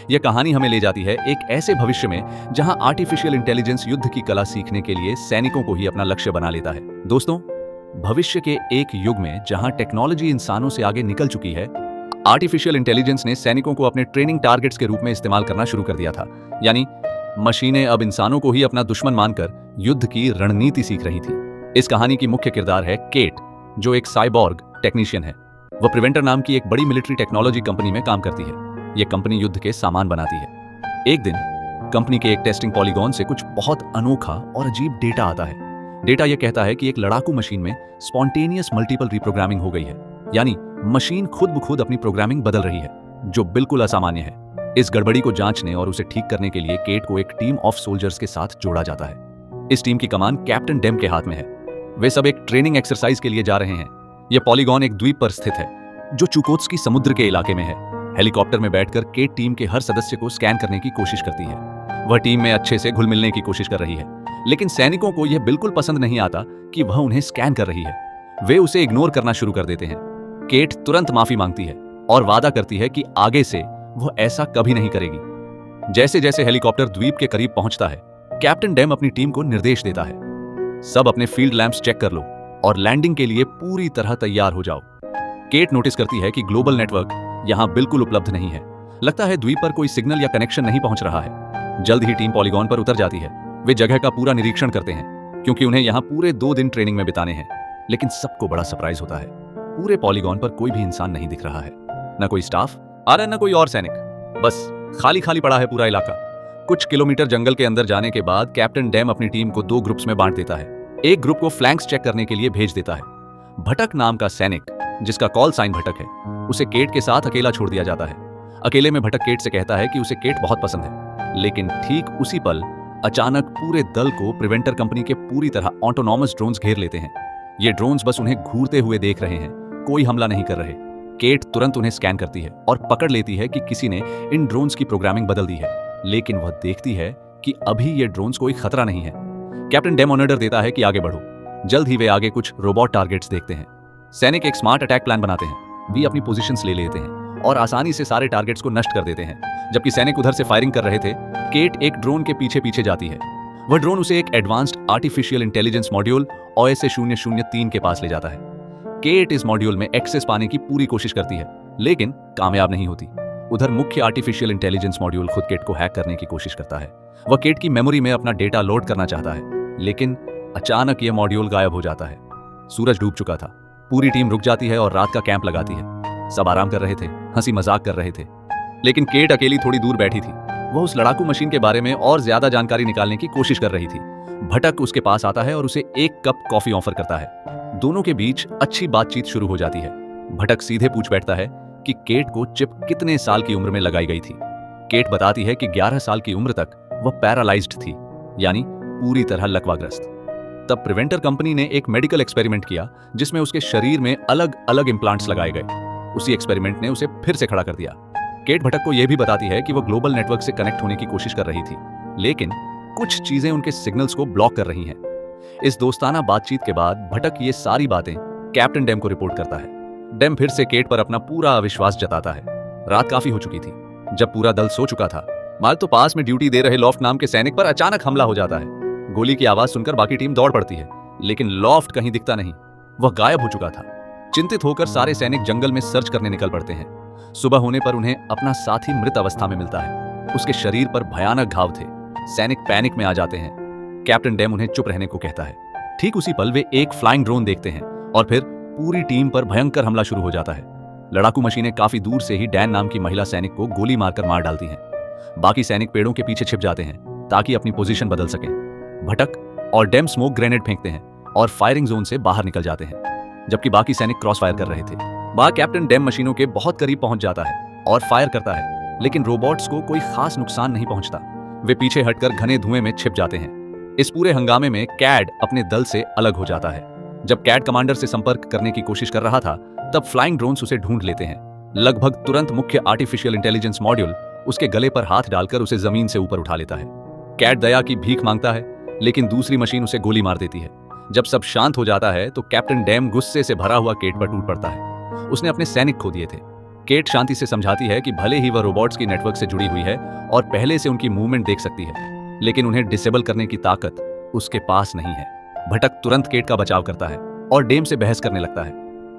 यह कहानी हमें ले जाती है एक ऐसे भविष्य में जहां आर्टिफिशियल इंटेलिजेंस युद्ध की कला सीखने के लिए सैनिकों को ही अपना लक्ष्य बना लेता है। दोस्तों, भविष्य के एक युग में जहां टेक्नोलॉजी इंसानों से आगे निकल चुकी है, आर्टिफिशियल इंटेलिजेंस ने सैनिकों को अपने ट्रेनिंग टारगेट्स के रूप में इस्तेमाल करना शुरू कर दिया था। यानी मशीनें अब इंसानों को ही अपना दुश्मन मानकर युद्ध की रणनीति सीख रही थी। इस कहानी की मुख्य किरदार है केट, जो एक साइबॉर्ग टेक्नीशियन है। वह प्रिवेंटर नाम की एक बड़ी मिलिट्री टेक्नोलॉजी कंपनी में काम करती है। यह कंपनी युद्ध के सामान बनाती है। एक दिन कंपनी के एक टेस्टिंग पॉलीगॉन से कुछ बहुत अनोखा और अजीब डेटा आता है। डेटा यह कहता है कि एक लड़ाकू मशीन में स्पॉन्टेनियस मल्टीपल रिप्रोग्रामिंग हो गई है, यानी मशीन खुद ब खुद अपनी प्रोग्रामिंग बदल रही है, जो बिल्कुल असामान्य है। इस गड़बड़ी को जांचने और उसे ठीक करने के लिए केट को एक टीम ऑफ सोल्जर्स के साथ जोड़ा जाता है। इस टीम की कमान कैप्टन डेम के हाथ में है। वे सब एक ट्रेनिंग एक्सरसाइज के लिए जा रहे हैं। यह पॉलीगॉन एक द्वीप पर स्थित है, जो चुकोत्स्की समुद्र के इलाके में है। हेलीकॉप्टर में बैठकर केट टीम के हर सदस्य को स्कैन करने की कोशिश करती है। वह टीम में अच्छे से घुल मिलने की कोशिश कर रही है, लेकिन सैनिकों को यह बिल्कुल पसंद नहीं आता कि वह उन्हें स्कैन कर रही है। वे उसे इग्नोर करना शुरू कर देते हैं। केट तुरंत माफी मांगती है और वादा करती है कि आगे से वह ऐसा कभी नहीं करेगी। जैसे जैसे हेलीकॉप्टर द्वीप के करीब पहुंचता है, कैप्टन डेम अपनी टीम को निर्देश देता है, सब अपने फील्ड लैंप्स चेक कर लो और लैंडिंग के लिए पूरी तरह तैयार हो जाओ। केट नोटिस करती है कि ग्लोबल नेटवर्क यहां बिल्कुल उपलब्ध नहीं है। लगता है द्वीप पर कोई सिग्नल या कनेक्शन नहीं पहुंच रहा है। जल्द ही टीम पॉलीगॉन पर उतर जाती है। वे जगह का पूरा निरीक्षण करते हैं, क्योंकि उन्हें यहां पूरे 2 दिन ट्रेनिंग में बिताने हैं। लेकिन सबको बड़ा सरप्राइज होता है। पूरे पॉलीगॉन पर कोई भी इंसान नहीं दिख रहा है। न कोई स्टाफ आ रहा है, न कोई और सैनिक। बस खाली खाली पड़ा है पूरा इलाका। कुछ किलोमीटर जंगल के अंदर जाने के बाद कैप्टन डेम अपनी टीम को 2 ग्रुप्स में बांट देता है। एक ग्रुप को फ्लैंक्स चेक करने के लिए भेज देता है। भटक नाम का सैनिक, जिसका कॉल साइन भटक है, उसे केट के साथ अकेला छोड़ दिया जाता है। अकेले में भटक केट से कहता है कि उसे केट बहुत पसंद है। लेकिन ठीक उसी पल अचानक पूरे दल को प्रिवेंटर कंपनी के पूरी तरह ऑटोनॉमस ड्रोन्स घेर लेते हैं। ये ड्रोन्स बस उन्हें घूरते हुए देख रहे हैं, कोई हमला नहीं कर रहे। केट तुरंत उन्हें स्कैन करती है और पकड़ लेती है कि किसी ने इन ड्रोन्स की प्रोग्रामिंग बदल दी है। लेकिन वह देखती है कि अभी ये ड्रोन्स कोई खतरा नहीं है। कैप्टन डेम ऑर्डर देता है कि आगे बढ़ो। जल्द ही वे आगे कुछ रोबोट टारगेट्स देखते हैं। सैनिक एक स्मार्ट अटैक प्लान बनाते हैं। वे अपनी पोजीशंस ले लेते हैं और आसानी से सारे टारगेट्स को नष्ट कर देते हैं। जबकि सैनिक उधर से फायरिंग कर रहे थे, केट एक ड्रोन के पीछे पीछे जाती है। वह ड्रोन उसे एक advanced artificial intelligence module OSA 003 के पास ले जाता है। केट इस मॉड्यूल में एक्सेस पाने की पूरी कोशिश करती है, लेकिन कामयाब नहीं होती। उधर मुख्य आर्टिफिशियल इंटेलिजेंस मॉड्यूल खुद केट को हैक करने की कोशिश करता है। वह केट की मेमोरी में अपना डेटा लोड करना चाहता है, लेकिन अचानक यह मॉड्यूल गायब हो जाता है। सूरज डूब चुका था। पूरी टीम रुक जाती है और रात का कैंप लगाती है। सब आराम कर रहे थे, हंसी मजाक कर रहे थे, लेकिन केट अकेली थोड़ी दूर बैठी थी। वह उस लड़ाकू मशीन के बारे में और ज्यादा जानकारी निकालने की कोशिश कर रही थी। भटक उसके पास आता है और उसे 1 कप कॉफी ऑफर करता है। दोनों के बीच अच्छी बातचीत शुरू हो जाती है। भटक सीधे पूछ बैठता है कि केट को चिप कितने साल की उम्र में लगाई गई थी। केट बताती है कि 11 साल की उम्र तक वह पैरालाइज्ड थी, यानी पूरी तरह लकवाग्रस्त। तब प्रिवेंटर कंपनी ने एक मेडिकल एक्सपेरिमेंट किया, जिसमें उसके शरीर में अलग अलग इम्प्लांट्स लगाए गए। उसी एक्सपेरिमेंट ने उसे फिर से खड़ा कर दिया। केट भटक को यह भी बताती है कि वह ग्लोबल नेटवर्क से कनेक्ट होने की कोशिश कर रही थी, लेकिन कुछ चीजें उनके सिग्नल्स को ब्लॉक कर रही हैं। इस दोस्ताना बातचीत के बाद भटक ये सारी बातें कैप्टन डेम को रिपोर्ट करता है। डेम फिर से केट पर अपना पूरा अविश्वास जताता है। रात काफी हो चुकी थी। जब पूरा दल सो चुका था, माल तो पास में ड्यूटी दे रहे लॉफ्ट नाम के सैनिक पर अचानक हमला हो जाता है। गोली की आवाज सुनकर बाकी टीम दौड़ पड़ती है, लेकिन लॉफ्ट कहीं दिखता नहीं। वह गायब हो चुका था। चिंतित होकर सारे सैनिक जंगल में सर्च करने निकल पड़ते हैं। सुबह होने पर उन्हें अपना साथी मृत अवस्था में मिलता है। उसके शरीर पर भयानक घाव थे। सैनिक पैनिक में आ जाते हैं। कैप्टन डेम उन्हें चुप रहने को कहता है। ठीक उसी पल वे एक फ्लाइंग ड्रोन देखते हैं और फिर पूरी टीम पर भयंकर हमला शुरू हो जाता है। लड़ाकू मशीनें काफी दूर से ही डैन नाम की महिला सैनिक को गोली मारकर मार डालती हैं। बाकी सैनिक पेड़ों के पीछे छिप जाते हैं ताकि अपनी पोजीशन बदल सकें। भटक और डेम स्मोक ग्रेनेड फेंकते हैं और फायरिंग जोन से बाहर निकल जाते हैं, जबकि बाकी सैनिक क्रॉस फायर कर रहे थे। वहां कैप्टन डेम मशीनों के बहुत करीब पहुंच जाता है और फायर करता है, लेकिन रोबोट्स को कोई खास नुकसान नहीं पहुंचता। वे पीछे हटकर घने धुएं में छिप जाते हैं। इस पूरे हंगामे में कैड अपने दल से अलग हो जाता है। जब कैड कमांडर से संपर्क करने की कोशिश कर रहा था, तब फ्लाइंग ड्रोन्स उसे ढूंढ लेते हैं। लगभग तुरंत मुख्य आर्टिफिशियल इंटेलिजेंस मॉड्यूल उसके गले पर हाथ डालकर उसे जमीन से ऊपर उठा लेता है। कैड दया की भीख मांगता है, लेकिन दूसरी मशीन उसे गोली मार देती है। जब सब शांत हो जाता है तो कैप्टन डेम गुस्से से भरा हुआ केट पर टूट पड़ता है। उसने अपने सैनिक खो दिए थे। केट शांति से समझाती है कि भले ही वह रोबोट्स की नेटवर्क से जुड़ी हुई है और पहले से उनकी मूवमेंट देख सकती है, लेकिन उन्हें डिसेबल करने की ताकत उसके पास नहीं है। भटक तुरंत केट का बचाव करता है और डेम से बहस करने लगता है।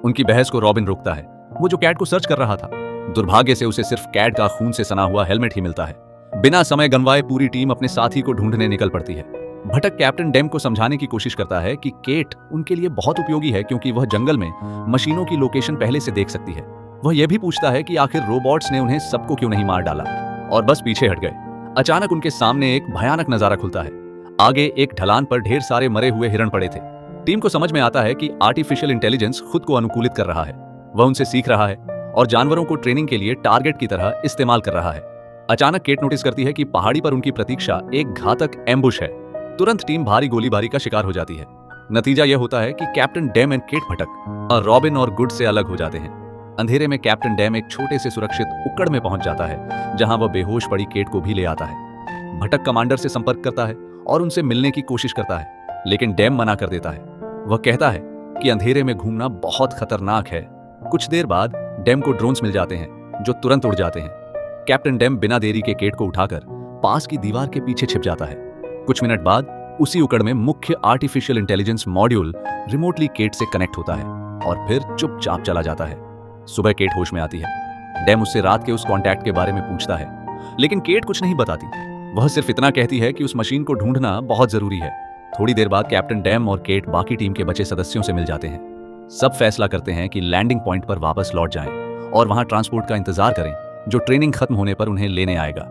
उनकी बहस को रॉबिन रोकता है, वो जो कैट को सर्च कर रहा था। दुर्भाग्य से उसे सिर्फ कैट का खून से सना हुआ हेलमेट ही मिलता है। बिना समय गंवाए पूरी टीम अपने साथी को ढूंढने निकल पड़ती है। भटक कैप्टन डेम को समझाने की कोशिश करता है कि केट उनके लिए बहुत उपयोगी है, क्योंकि वह जंगल में मशीनों की लोकेशन पहले से देख सकती है। वह यह भी पूछता है कि आखिर रोबोट्स ने उन्हें सबको क्यों नहीं मार डाला और बस पीछे हट गए। अचानक उनके सामने एक भयानक नजारा खुलता है। आगे एक ढलान पर ढेर सारे मरे हुए हिरण पड़े थे। टीम को समझ में आता है कि आर्टिफिशियल इंटेलिजेंस खुद को अनुकूलित कर रहा है। वह उनसे सीख रहा है और जानवरों को ट्रेनिंग के लिए टारगेट की तरह इस्तेमाल कर रहा है। अचानक केट नोटिस करती है कि पहाड़ी पर उनकी प्रतीक्षा एक घातक एम्बुश है। तुरंत टीम भारी गोलीबारी का शिकार हो जाती है। नतीजा यह होता है कि कैप्टन डेम एंड केट भटक और रॉबिन और गुड से अलग हो जाते हैं। अंधेरे में कैप्टन डेम एक छोटे से सुरक्षित उक्कड़ में पहुंच जाता है, जहां वह बेहोश पड़ी केट को भी ले आता है। भटक कमांडर से संपर्क करता है और उनसे मिलने की कोशिश करता है, लेकिन डेम मना कर देता है। वह कहता है कि अंधेरे में घूमना बहुत खतरनाक है। कुछ देर बाद डेम को ड्रोन्स मिल जाते हैं जो तुरंत उड़ जाते हैं। कैप्टन डेम बिना देरी के केट को उठाकर पास की दीवार के पीछे छिप जाता है। कुछ मिनट बाद उसी उकड़ में मुख्य आर्टिफिशियल इंटेलिजेंस मॉड्यूल रिमोटली केट से कनेक्ट होता है और फिर चुपचाप चला जाता है। सुबह केट होश में आती है। डेम उससे रात के उस कॉन्टैक्ट के बारे में पूछता है, लेकिन केट कुछ नहीं बताती। वह सिर्फ इतना कहती है कि उस मशीन को ढूंढना बहुत जरूरी है। थोड़ी देर बाद कैप्टन डेम और केट बाकी टीम के बचे सदस्यों से मिल जाते हैं। सब फैसला करते हैं कि लैंडिंग पॉइंट पर वापस लौट जाएं और वहां ट्रांसपोर्ट का इंतजार करें, जो ट्रेनिंग खत्म होने पर उन्हें लेने आएगा।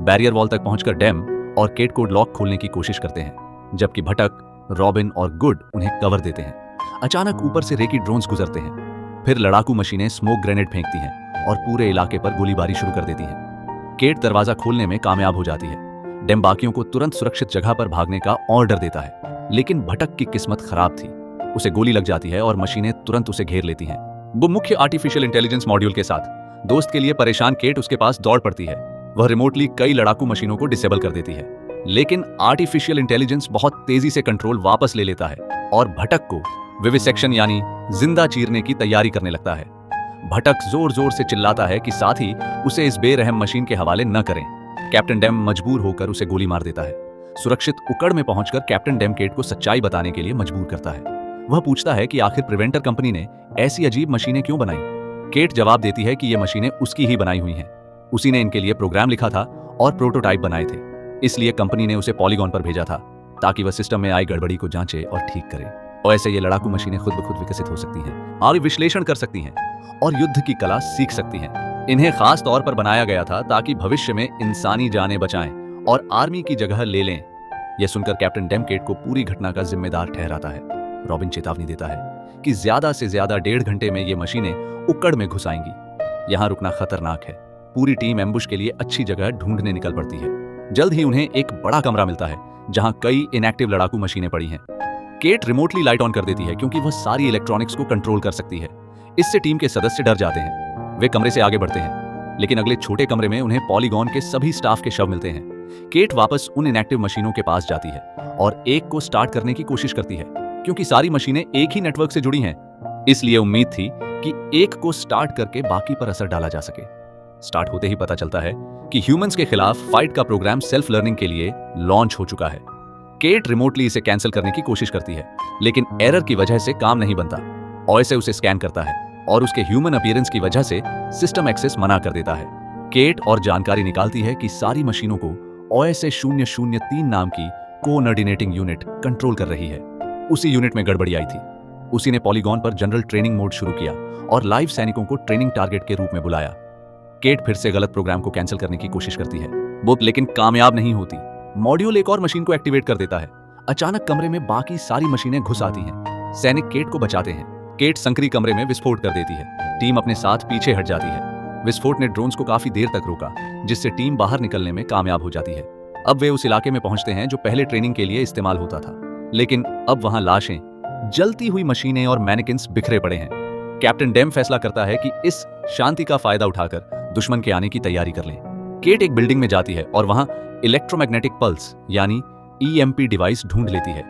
बैरियर वॉल तक पहुंचकर डेम और केट को लॉक खोलने की कोशिश करते हैं, जबकि भटक, रॉबिन और गुड उन्हें कवर देते हैं। अचानक ऊपर से रेकी ड्रोन्स गुजरते हैं। फिर लड़ाकू मशीनें स्मोक ग्रेनेड फेंकती हैं और पूरे इलाके पर गोलीबारी शुरू कर देती हैं। केट दरवाजा खोलने में कामयाब हो जाती है। डेम बाकियों को तुरंत सुरक्षित जगह पर भागने का ऑर्डर देता है, लेकिन भटक की किस्मत खराब थी। उसे गोली लग जाती है और मशीनें तुरंत उसे घेर लेती हैं। वो मुख्य आर्टिफिशियल इंटेलिजेंस मॉड्यूल के साथ दोस्त के लिए परेशान केट उसके पास दौड़ पड़ती है। वह रिमोटली कई लड़ाकू मशीनों को डिसेबल कर देती है, लेकिन आर्टिफिशियल इंटेलिजेंस बहुत तेजी से कंट्रोल वापस ले लेता है और भटक को विविसेक्शन यानी जिंदा चीरने की तैयारी करने लगता है। भटक जोर जोर से चिल्लाता है कि साथी उसे इस बेरहम मशीन के हवाले न करें। कैप्टन डेम मजबूर होकर उसे गोली मार देता है। सुरक्षित उकड़ में पहुंचकर कैप्टन डेम केट को सच्चाई बताने के लिए मजबूर करता है। वह पूछता है कि आखिर प्रिवेंटर कंपनी ने ऐसी अजीब मशीनें क्यों बनाई। केट जवाब देती है कि ये मशीनें उसकी ही बनाई हुई हैं। उसी ने इनके लिए प्रोग्राम लिखा था और प्रोटोटाइप बनाए थे, इसलिए कंपनी ने उसे पॉलीगॉन पर भेजा था ताकि वह सिस्टम में आई गड़बड़ी को जांचे और ठीक करे। और ऐसे ये लड़ाकू मशीनें खुद ब खुद विकसित हो सकती हैं, आगे विश्लेषण कर सकती हैं और युद्ध की कला सीख सकती हैं। इन्हें खास तौर पर बनाया गया था ताकि भविष्य में इंसानी जानें बचाएं और आर्मी की जगह ले लें। यह सुनकर कैप्टन डेम केट को पूरी घटना का जिम्मेदार ठहराता है। रॉबिन चेतावनी देता है कि ज्यादा से ज्यादा 1.5 घंटे में ये मशीनें उक्कड़ में घुस आएंगी। यहां रुकना खतरनाक है। पूरी टीम एम्बुश के लिए अच्छी जगह ढूंढने निकल पड़ती है। जल्द ही उन्हें एक बड़ा कमरा मिलता है जहां कई इनएक्टिव लड़ाकू मशीनें पड़ी हैं। केट रिमोटली लाइट ऑन कर देती है क्योंकि वह सारी इलेक्ट्रॉनिक्स को कंट्रोल कर सकती है। इससे टीम के सदस्य डर जाते हैं। वे कमरे से आगे बढ़ते हैं, लेकिन अगले छोटे कमरे में उन्हें पॉलीगॉन के सभी स्टाफ के शव मिलते हैं। केट वापस उन इनएक्टिव मशीनों के पास जाती है और एक को स्टार्ट करने की कोशिश करती है, क्योंकि सारी मशीनें एक ही नेटवर्क से जुड़ी हैं। इसलिए उम्मीद थी कि एक को स्टार्ट करके बाकी पर असर डाला जा सके। स्टार्ट होते ही पता चलता है कि ह्यूमंस के खिलाफ फाइट का प्रोग्राम सेल्फ लर्निंग के लिए लॉन्च हो चुका है। केट रिमोटली इसे कैंसिल करने की कोशिश करती है, लेकिन एरर की वजह से काम नहीं बनता। ऑयसे उसे स्कैन करता है और उसके ह्यूमन अपीयरेंस की वजह से सिस्टम एक्सेस मना कर देता है। केट और जानकारी निकालती है कि सारी मशीनों को OSA 003 नाम की कोऑर्डिनेटिंग यूनिट कंट्रोल कर रही है। उसी यूनिट में गड़बड़ी आई थी। उसी ने पॉलीगॉन पर जनरल ट्रेनिंग मोड शुरू किया और लाइव सैनिकों को ट्रेनिंग टारगेट के रूप में बुलाया। केट फिर से गलत प्रोग्राम को कैंसिल करने की कोशिश करती है, वो लेकिन कामयाब नहीं होती। मॉड्यूल एक और मशीन को एक्टिवेट कर देता है। अचानक कमरे में बाकी सारी मशीनें घुस आती हैं। सैनिक केट को बचाते हैं। केट संकरी कमरे में विस्फोट कर देती है। टीम अपने साथ पीछे हट जाती है। विस्फोट ने ड्रोन्स को काफी देर तक रोका, जिससे टीम बाहर निकलने में कामयाब हो जाती है। अब वे उस इलाके में पहुंचते हैं जो पहले ट्रेनिंग के लिए इस्तेमाल होता था, लेकिन अब वहां लाशें, जलती हुई मशीनें और मैनिकिन्स बिखरे पड़े हैं। कैप्टन डेम फैसला करता है कि इस शांति का फायदा उठाकर दुश्मन के आने की तैयारी कर लें। केट एक बिल्डिंग में जाती है और वहां इलेक्ट्रोमैग्नेटिक पल्स यानी EMP डिवाइस ढूंढ लेती है।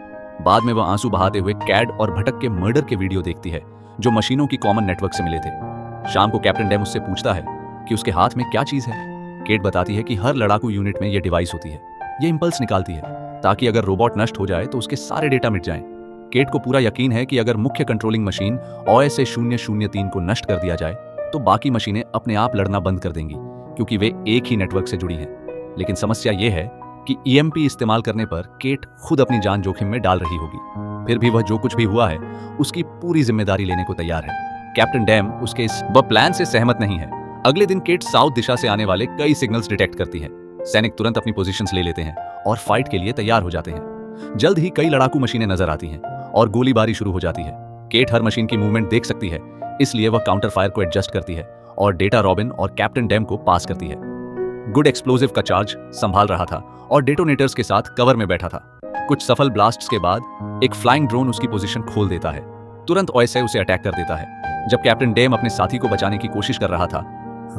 बाद में वह आंसू बहाते हुए कैड और भटक के मर्डर के वीडियो देखती है, जो मशीनों की कॉमन नेटवर्क से मिले थे। शाम को कैप्टन डैम उससे पूछता है कि उसके हाथ में क्या चीज है। केट बताती है कि हर लड़ाकू यूनिट में यह डिवाइस होती है, ये इंपल्स निकालती है ताकि अगर रोबोट नष्ट हो जाए तो उसके सारे डेटा मिट जाएं। केट को पूरा यकीन है कि अगर मुख्य कंट्रोलिंग मशीन OSA 003 को नष्ट कर दिया जाए तो बाकी मशीनें अपने आप लड़ना बंद कर देंगी, क्योंकि वे एक ही नेटवर्क से जुड़ी हैं। लेकिन समस्या यह है कि EMP इस्तेमाल करने पर केट खुद अपनी जान जोखिम में डाल रही होगी। फिर भी वह जो कुछ भी हुआ है उसकी पूरी जिम्मेदारी लेने को तैयार है। कैप्टन डैम उसके इस प्लान से सहमत नहीं है। अगले दिन केट साउथ दिशा से आने वाले कई सिग्नल्स डिटेक्ट करती है। सैनिक तुरंत अपनी पोजीशंस ले लेते हैं और फाइट के लिए तैयार हो जाते हैं। जल्द ही कई लड़ाकू मशीनें नजर आती हैं और गोलीबारी शुरू हो जाती है। केट हर मशीन की मूवमेंट देख सकती है, इसलिए वह काउंटर फायर को एडजस्ट करती है और डेटा रॉबिन और कैप्टन डैम को पास करती है। गुड एक्सप्लोजिव का चार्ज संभाल रहा था और डेटोनेटर्स के साथ कवर में बैठा था। कुछ सफल ब्लास्ट्स के बाद एक फ्लाइंग ड्रोन उसकी पोजीशन खोल देता है। तुरंत OSA उसे अटैक कर देता है। जब कैप्टन डैम अपने साथी को बचाने की कोशिश कर रहा था,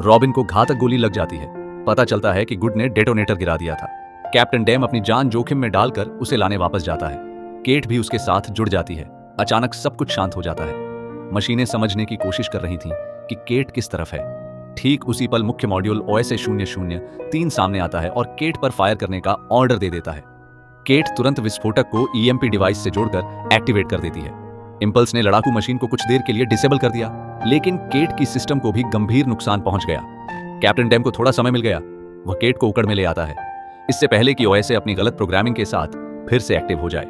रॉबिन को घातक गोली लग जाती है। पता चलता है कि गुड ने डेटोनेटर गिरा दिया था। कैप्टन डैम अपनी जान जोखिम में डालकर उसे लाने वापस जाता है। केट भी उसके साथ जुड़ जाती है। अचानक सब कुछ शांत हो जाता है। मशीनें समझने की कोशिश कर रही थीं कि केट किस तरफ है। ठीक उसी पल मुख्य मॉड्यूल OSA 003 सामने आता है और केट पर फायर करने का ऑर्डर दे देता है। केट तुरंत विस्फोटक को EMP डिवाइस से जोड़कर एक्टिवेट कर देती है। इंपल्स ने लड़ाकू मशीन को कुछ देर के लिए डिसेबल कर दिया, लेकिन केट की सिस्टम को भी गंभीर नुकसान पहुंच गया। कैप्टन डैम को थोड़ा समय मिल गया। वह केट को उकड़ में ले आता है, इससे पहले कि OSA अपनी गलत प्रोग्रामिंग के साथ फिर से एक्टिव हो जाए।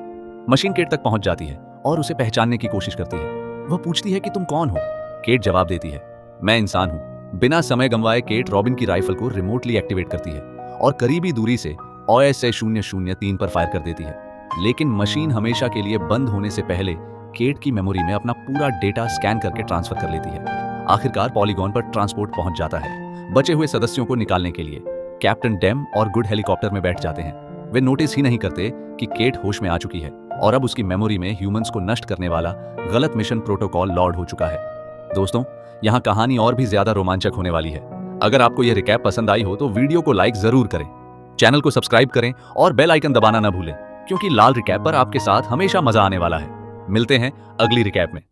मशीन केट तक पहुंच जाती है और उसे पहचानने की कोशिश करती है। वह पूछती है कि तुम कौन हो। केट जवाब देती है, मैं इंसान हूं। बिना समय गंवाए केट रॉबिन की राइफल को रिमोटली एक्टिवेट करती है और करीबी दूरी से OSA 003 पर फायर कर देती है। लेकिन मशीन हमेशा के लिए बंद होने से पहले केट की मेमोरी में अपना पूरा डेटा स्कैन करके ट्रांसफर कर लेती है। आखिरकार पॉलीगॉन पर ट्रांसपोर्ट पहुंच जाता है। बचे हुए सदस्यों को निकालने के लिए कैप्टन डैम और गुड हेलीकॉप्टर में बैठ जाते हैं। वे नोटिस ही नहीं करते कि केट होश में आ चुकी है और अब उसकी मेमोरी में ह्यूमंस को नष्ट करने वाला गलत मिशन प्रोटोकॉल लॉर्ड हो चुका है। दोस्तों, यहाँ कहानी और भी ज्यादा रोमांचक होने वाली है। अगर आपको यह रिकैप पसंद आई हो तो वीडियो को लाइक जरूर करें, चैनल को सब्सक्राइब करें और बेल आइकन दबाना न भूलें, क्योंकि लाल रिकैप पर आपके साथ हमेशा मजा आने वाला है। मिलते हैं अगली रिकैप में।